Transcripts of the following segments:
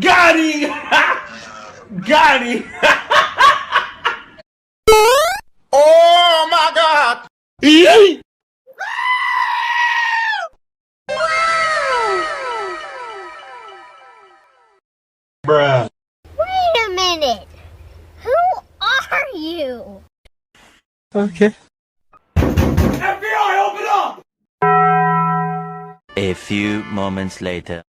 Got him! Got him! Oh my God! Bruh. Wait a minute. Who are you? Okay. FBI, open up! A few moments later.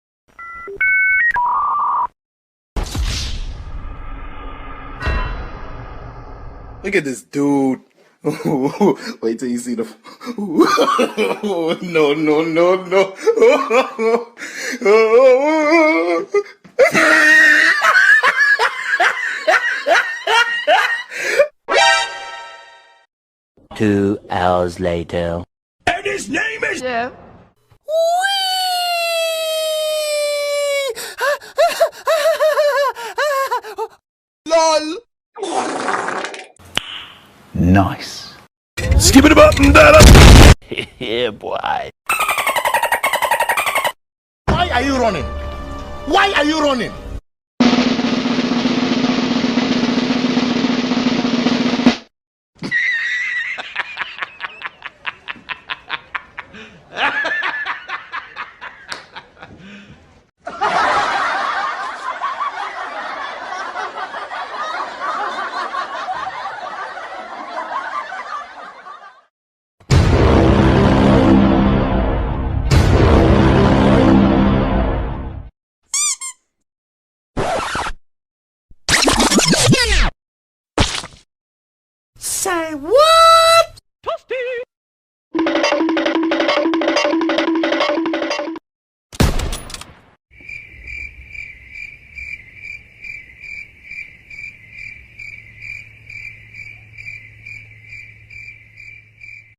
Look at this dude. Wait till you see the. No, no, no, no. 2 hours later. And his name is... Yeah. LOL. Nice. Skip it up and that up. Yeah, boy. Why are you running? Why are you running?